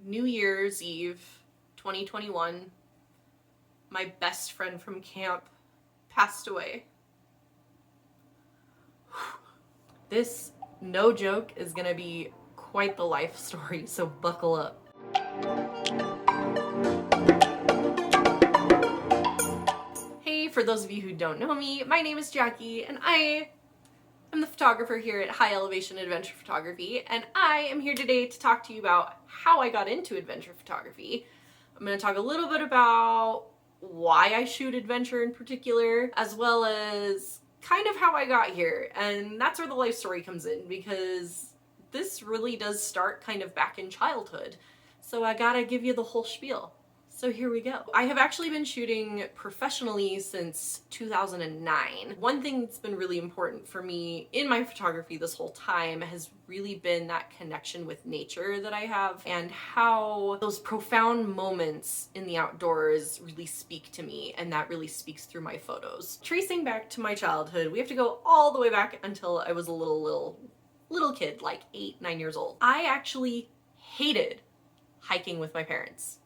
New Year's Eve 2021, my best friend from camp passed away. This, no joke, is gonna be quite the life story, so buckle up. Hey, for those of you who don't know me, my name is Jackie, and I am the photographer here at High Elevation Adventure Photography, and I am here today to talk to you about how I got into adventure photography. I'm going to talk a little bit about why I shoot adventure in particular, as well as kind of how I got here, and that's where the life story comes in, because this really does start kind of back in childhood, so I gotta give you the whole spiel. So here we go. I have actually been shooting professionally since 2009. One thing that's been really important for me in my photography this whole time has really been that connection with nature that I have, and how those profound moments in the outdoors really speak to me, and that really speaks through my photos. Tracing back to my childhood, we have to go all the way back until I was a little kid, like 8-9 years old. I actually hated hiking with my parents.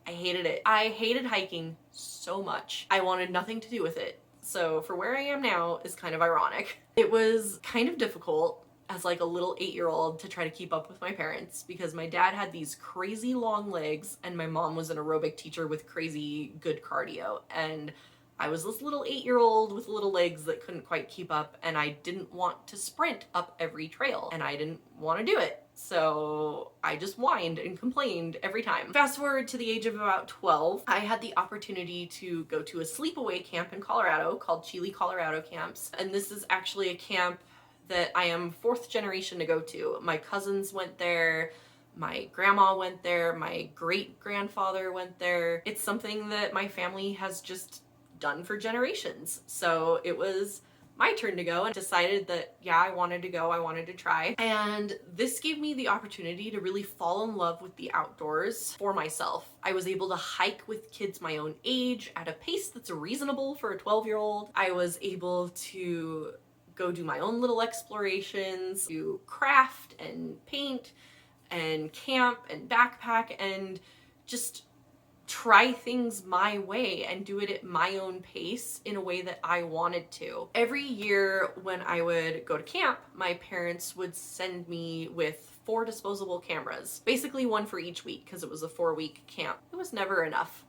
I hated it. I hated hiking so much. I wanted nothing to do with it. So for where I am now is kind of ironic. It was kind of difficult as like a little 8-year-old to try to keep up with my parents, because my dad had these crazy long legs and my mom was an aerobic teacher with crazy good cardio. And I was this little 8-year-old with little legs that couldn't quite keep up, and I didn't want to sprint up every trail, and I didn't want to do it. So I just whined and complained every time. Fast forward to the age of about 12, I had the opportunity to go to a sleepaway camp in Colorado called Chile Colorado Camps. And this is actually a camp that I am 4th generation to go to. My cousins went there, my grandma went there, my great-grandfather went there. It's something that my family has just done for generations. So it was my turn to go, and decided that, yeah, I wanted to go, I wanted to try. And this gave me the opportunity to really fall in love with the outdoors for myself. I was able to hike with kids my own age at a pace that's reasonable for a 12-year-old. I was able to go do my own little explorations, do craft and paint and camp and backpack and just try things my way and do it at my own pace in a way that I wanted to. Every year when I would go to camp, my parents would send me with 4 disposable cameras, basically one for each week, because it was a 4-week camp. It was never enough.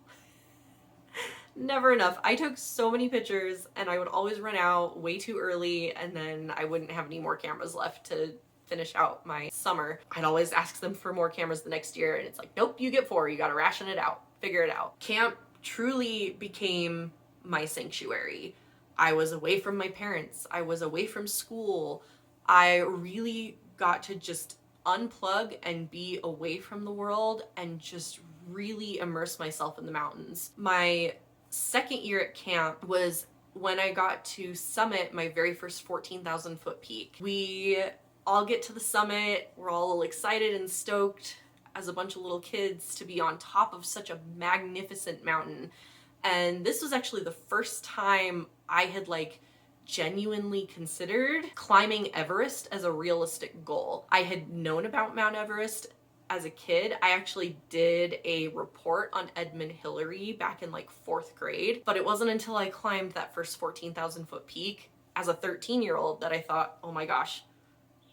Never enough. I took so many pictures and I would always run out way too early, and then I wouldn't have any more cameras left to finish out my summer. I'd always ask them for more cameras the next year, and it's like, nope, you get 4, you gotta ration it out. Figure it out. Camp truly became my sanctuary. I was away from my parents. I was away from school. I really got to just unplug and be away from the world and just really immerse myself in the mountains. My 2nd year at camp was when I got to summit my very first 14,000 foot peak. We all get to the summit. We're all excited and stoked as a bunch of little kids to be on top of such a magnificent mountain. And this was actually the first time I had genuinely considered climbing Everest as a realistic goal. I had known about Mount Everest as a kid. I actually did a report on Edmund Hillary back in 4th grade, but it wasn't until I climbed that first 14,000 foot peak as a 13-year-old that I thought, oh my gosh,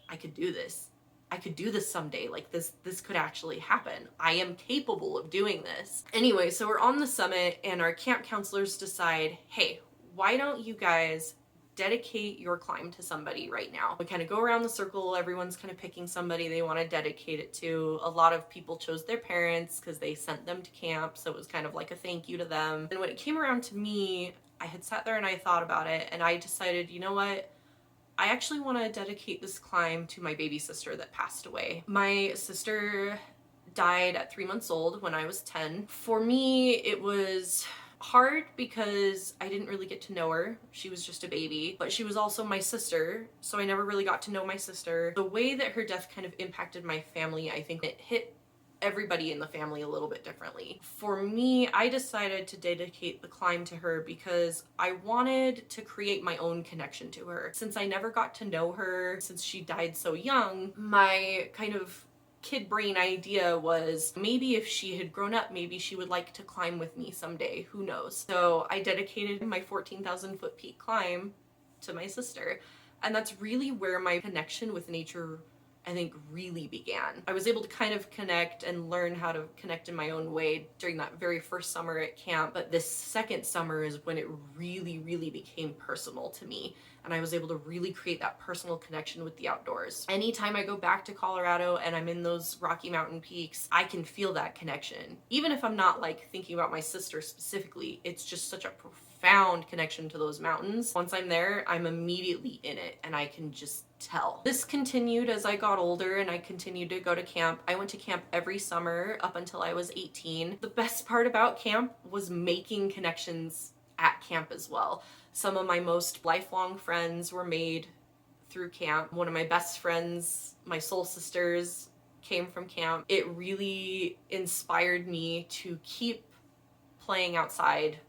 I could do this. I could do this someday. This could actually happen. I am capable of doing this. Anyway, so we're on the summit and our camp counselors decide, hey, why don't you guys dedicate your climb to somebody right now? We kind of go around the circle. Everyone's kind of picking somebody they want to dedicate it to. A lot of people chose their parents because they sent them to camp, so it was kind of like a thank you to them. And when it came around to me, I had sat there and I thought about it, and I decided, you know what? I actually want to dedicate this climb to my baby sister that passed away. My sister died at 3 months old when I was 10. For me, it was hard because I didn't really get to know her. She was just a baby, but she was also my sister, so I never really got to know my sister. The way that her death kind of impacted my family, I think it hit everybody in the family a little bit differently. For me, I decided to dedicate the climb to her because I wanted to create my own connection to her. Since I never got to know her, since she died so young, my kind of kid brain idea was maybe if she had grown up, maybe she would like to climb with me someday, who knows. So I dedicated my 14,000 foot peak climb to my sister. And that's really where my connection with nature, I think, really began. I was able to kind of connect and learn how to connect in my own way during that very first summer at camp, but this second summer is when it really, really became personal to me, and I was able to really create that personal connection with the outdoors. Anytime I go back to Colorado and I'm in those Rocky Mountain peaks, I can feel that connection. Even if I'm not like thinking about my sister specifically, it's just such a profound connection to those mountains. Once I'm there, I'm immediately in it and I can just tell. This continued as I got older and I continued to go to camp. I went to camp every summer up until I was 18. The best part about camp was making connections at camp as well. Some of my most lifelong friends were made through camp. One of my best friends, my soul sisters, came from camp. It really inspired me to keep playing outside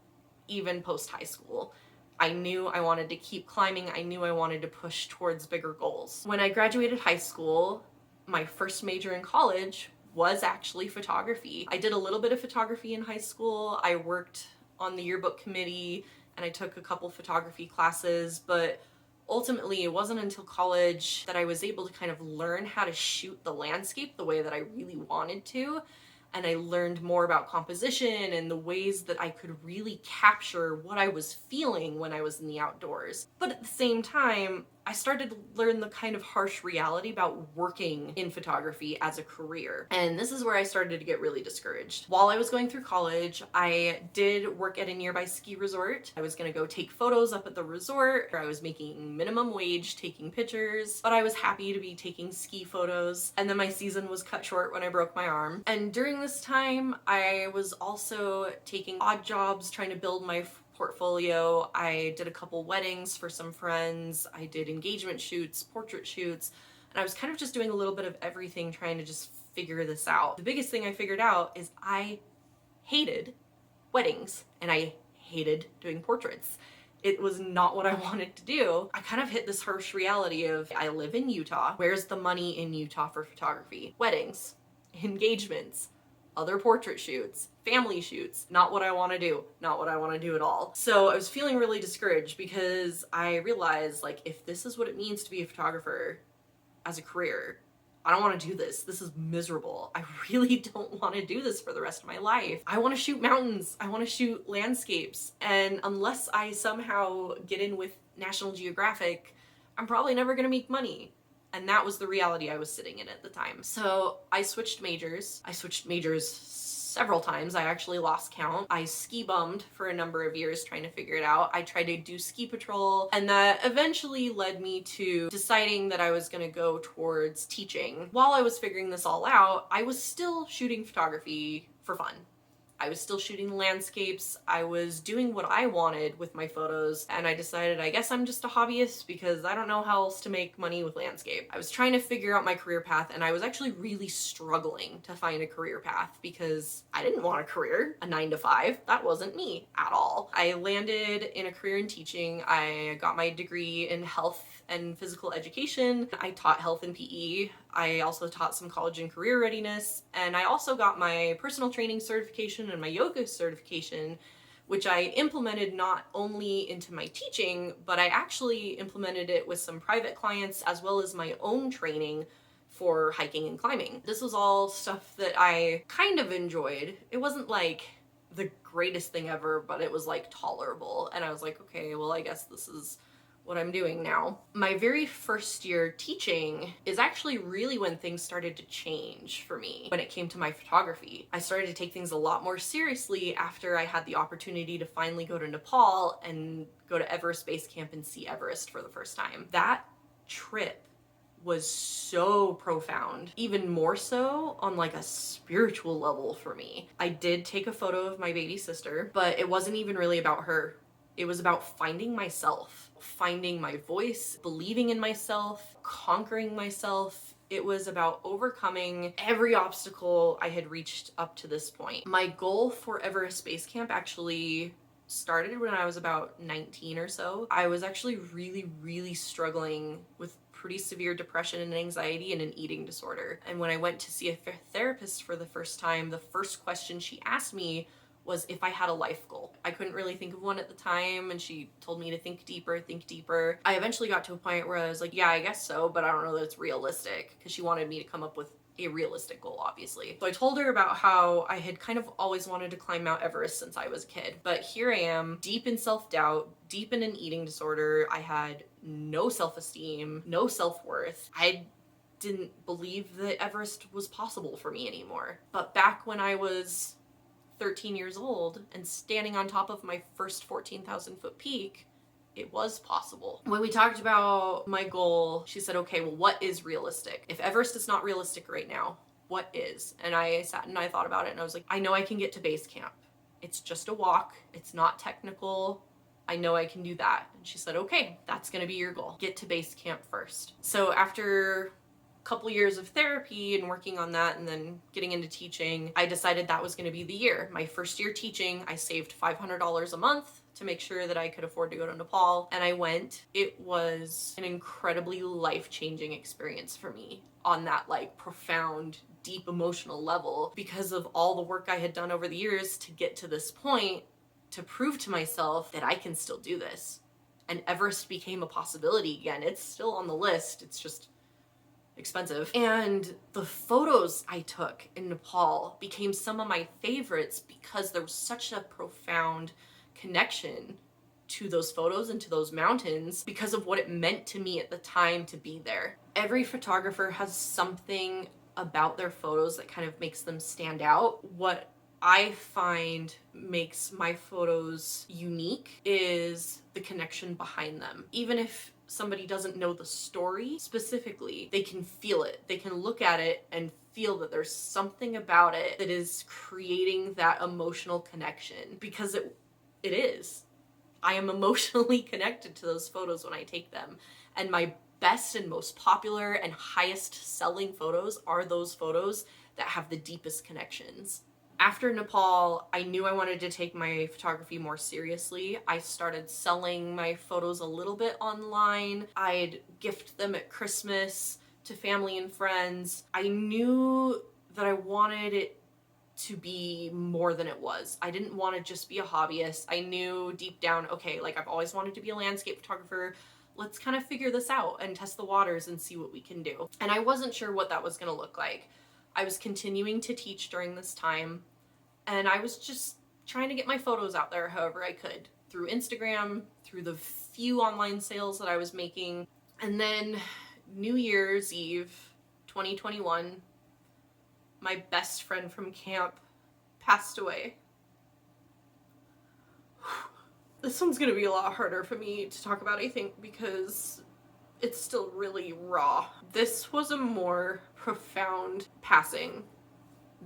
even post high school. I knew I wanted to keep climbing. I knew I wanted to push towards bigger goals. When I graduated high school, my first major in college was actually photography. I did a little bit of photography in high school. I worked on the yearbook committee and I took a couple photography classes, but ultimately it wasn't until college that I was able to kind of learn how to shoot the landscape the way that I really wanted to. And I learned more about composition and the ways that I could really capture what I was feeling when I was in the outdoors. But at the same time, I started to learn the kind of harsh reality about working in photography as a career. And this is where I started to get really discouraged. While I was going through college, I did work at a nearby ski resort. I was gonna go take photos up at the resort. I was making minimum wage taking pictures, but I was happy to be taking ski photos. And then my season was cut short when I broke my arm. And during this time, I was also taking odd jobs, trying to build my portfolio. I did a couple weddings for some friends. I did engagement shoots, portrait shoots, and I was kind of just doing a little bit of everything, trying to just figure this out. The biggest thing I figured out is I hated weddings and I hated doing portraits. It was not what I wanted to do. I kind of hit this harsh reality of I live in Utah. Where's the money in Utah for photography? Weddings, engagements, other portrait shoots, family shoots, not what I want to do, not what I want to do at all. So I was feeling really discouraged because I realized, like, if this is what it means to be a photographer as a career, I don't want to do this. This is miserable. I really don't want to do this for the rest of my life. I want to shoot mountains. I want to shoot landscapes. And unless I somehow get in with National Geographic, I'm probably never going to make money. And that was the reality I was sitting in at the time. So I switched majors. I switched majors several times. I actually lost count. I ski bummed for a number of years trying to figure it out. I tried to do ski patrol, and that eventually led me to deciding that I was gonna go towards teaching. While I was figuring this all out, I was still shooting photography for fun. I was still shooting landscapes. I was doing what I wanted with my photos, and I decided I guess I'm just a hobbyist because I don't know how else to make money with landscape. I was trying to figure out my career path, and I was actually really struggling to find a career path because I didn't want a career, a 9-to-5. That wasn't me at all. I landed in a career in teaching. I got my degree in health and physical education. I taught health and PE. I also taught some college and career readiness, and I also got my personal training certification and my yoga certification, which I implemented not only into my teaching, but I actually implemented it with some private clients as well as my own training for hiking and climbing. This was all stuff that I kind of enjoyed. It wasn't like the greatest thing ever, but it was like tolerable. And I was like, okay, well, I guess this is what I'm doing now. My very first year teaching is actually really when things started to change for me when it came to my photography. I started to take things a lot more seriously after I had the opportunity to finally go to Nepal and go to Everest Base Camp and see Everest for the first time. That trip was so profound, even more so on like a spiritual level for me. I did take a photo of my baby sister, but it wasn't even really about her. It was about finding myself, finding my voice, believing in myself, conquering myself. It was about overcoming every obstacle I had reached up to this point. My goal for Everest Base Camp actually started when I was about 19 or so. I was actually really struggling with pretty severe depression and anxiety and an eating disorder. And when I went to see a therapist for the first time, the first question she asked me was if I had a life goal. I couldn't really think of one at the time, and she told me to think deeper, think deeper. I eventually got to a point where I was like, yeah, I guess so, but I don't know that it's realistic, because she wanted me to come up with a realistic goal, obviously. So I told her about how I had kind of always wanted to climb Mount Everest since I was a kid, but here I am, deep in self-doubt, deep in an eating disorder. I had no self-esteem, no self-worth. I didn't believe that Everest was possible for me anymore. But back when I was 13 years old and standing on top of my first 14,000 foot peak, it was possible. When we talked about my goal, she said, okay, well, what is realistic? If Everest is not realistic right now, what is? And I sat and I thought about it, and I was like, I know I can get to base camp. It's just a walk. It's not technical. I know I can do that. And she said, okay, that's gonna be your goal. Get to base camp first. So after couple years of therapy and working on that and then getting into teaching, I decided that was going to be the year. My first year teaching, I saved $500 a month to make sure that I could afford to go to Nepal, and I went. It was an incredibly life-changing experience for me on that like profound, deep emotional level, because of all the work I had done over the years to get to this point, to prove to myself that I can still do this. And Everest became a possibility again. It's still on the list. It's just expensive. And the photos I took in Nepal became some of my favorites because there was such a profound connection to those photos and to those mountains because of what it meant to me at the time to be there. Every photographer has something about their photos that kind of makes them stand out. What I find makes my photos unique is the connection behind them. Even if somebody doesn't know the story specifically, they can feel it. They can look at it and feel that there's something about it that is creating that emotional connection, because it is. I am emotionally connected to those photos when I take them. And my best and most popular and highest selling photos are those photos that have the deepest connections. After Nepal, I knew I wanted to take my photography more seriously. I started selling my photos a little bit online. I'd gift them at Christmas to family and friends. I knew that I wanted it to be more than it was. I didn't want to just be a hobbyist. I knew deep down, okay, like I've always wanted to be a landscape photographer. Let's kind of figure this out and test the waters and see what we can do. And I wasn't sure what that was going to look like. I was continuing to teach during this time, and I was just trying to get my photos out there however I could, through Instagram, through the few online sales that I was making. And then New Year's Eve 2021, my best friend from camp passed away. This one's gonna be a lot harder for me to talk about, I think, because it's still really raw. This was a more profound passing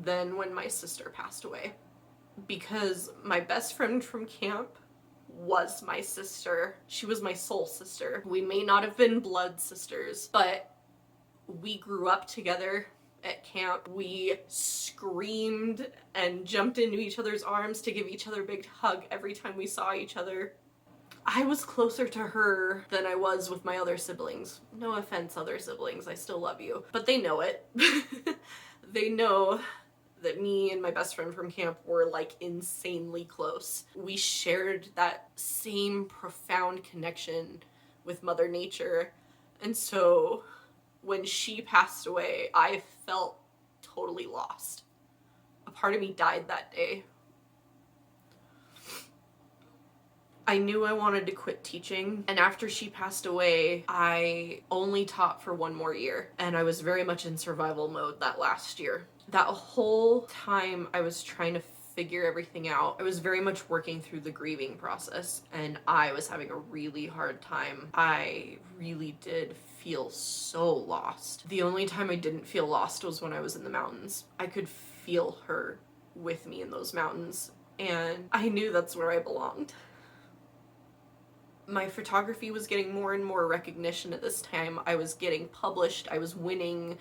than when my sister passed away, because my best friend from camp was my sister. She was my soul sister. We may not have been blood sisters, but we grew up together at camp. We screamed and jumped into each other's arms to give each other a big hug every time we saw each other. I was closer to her than I was with my other siblings. No offense, other siblings, I still love you. But they know it. They know that me and my best friend from camp were like insanely close. We shared that same profound connection with Mother Nature. And so when she passed away, I felt totally lost. A part of me died that day. I knew I wanted to quit teaching, and after she passed away, I only taught for one more year, and I was very much in survival mode that last year. That whole time I was trying to figure everything out. I was very much working through the grieving process, and I was having a really hard time. I really did feel so lost. The only time I didn't feel lost was when I was in the mountains. I could feel her with me in those mountains, and I knew that's where I belonged. My photography was getting more and more recognition at this time. I was getting published. I was winning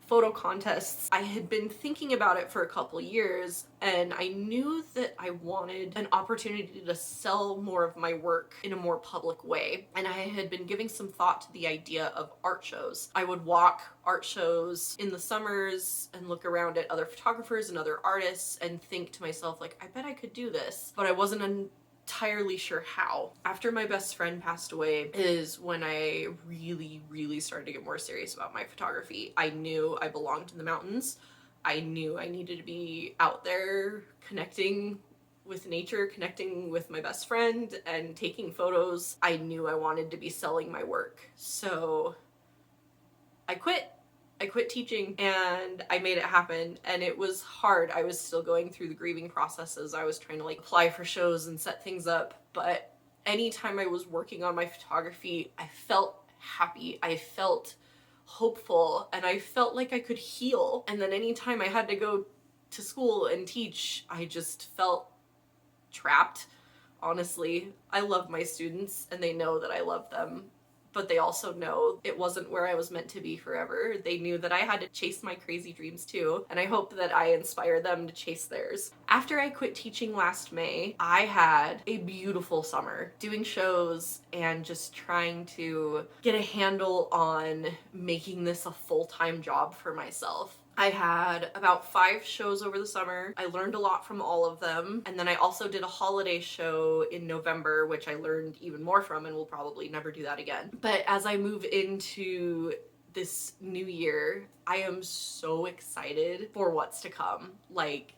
photo contests. I had been thinking about it for a couple years, and I knew that I wanted an opportunity to sell more of my work in a more public way. And I had been giving some thought to the idea of art shows. I would walk art shows in the summers and look around at other photographers and other artists and think to myself, like, I bet I could do this. But I wasn't entirely sure how. After my best friend passed away is when I really started to get more serious about my photography. I knew I belonged in the mountains. I knew I needed to be out there connecting with nature, connecting with my best friend, and taking photos. I knew I wanted to be selling my work. So I quit teaching and I made it happen, and it was hard. I was still going through the grieving processes. I was trying to like apply for shows and set things up, but anytime I was working on my photography, I felt happy. I felt hopeful, and I felt like I could heal. And then anytime I had to go to school and teach, I just felt trapped. Honestly, I love my students and they know that I love them, but they also know it wasn't where I was meant to be forever. They knew that I had to chase my crazy dreams too, and I hope that I inspire them to chase theirs. After I quit teaching last May, I had a beautiful summer doing shows and just trying to get a handle on making this a full-time job for myself. I had about 5 shows over the summer. I learned a lot from all of them. And then I also did a holiday show in November, which I learned even more from, and will probably never do that again. But as I move into this new year, I am so excited for what's to come. Like,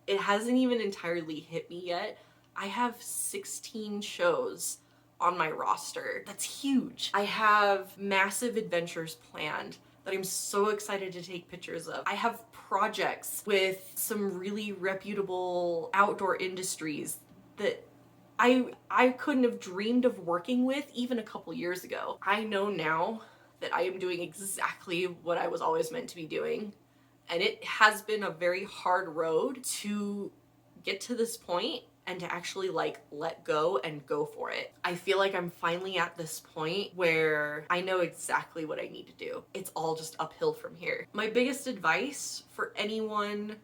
it hasn't even entirely hit me yet. I have 16 shows on my roster. That's huge. I have massive adventures planned that I'm so excited to take pictures of. I have projects with some really reputable outdoor industries that I couldn't have dreamed of working with even a couple years ago. I know now that I am doing exactly what I was always meant to be doing, and it has been a very hard road to get to this point and to actually like let go and go for it. I feel like I'm finally at this point where I know exactly what I need to do. It's all just uphill from here. My biggest advice for anyone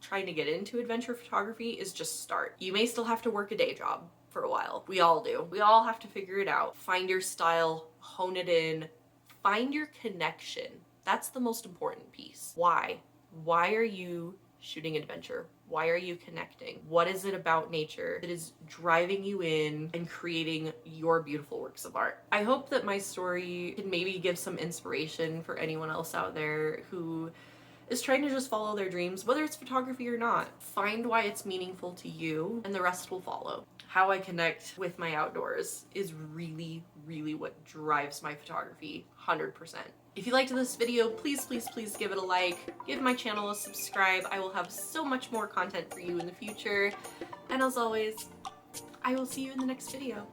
trying to get into adventure photography is just start. You may still have to work a day job for a while. We all do. We all have to figure it out. Find your style, hone it in, find your connection. That's the most important piece. Why? Why are you shooting adventure? Why are you connecting? What is it about nature that is driving you in and creating your beautiful works of art? I hope that my story can maybe give some inspiration for anyone else out there who is trying to just follow their dreams, whether it's photography or not. Find why it's meaningful to you, and the rest will follow. How I connect with my outdoors is really what drives my photography, 100%. If you liked this video, please give it a like, give my channel a subscribe. I will have so much more content for you in the future. And as always, I will see you in the next video.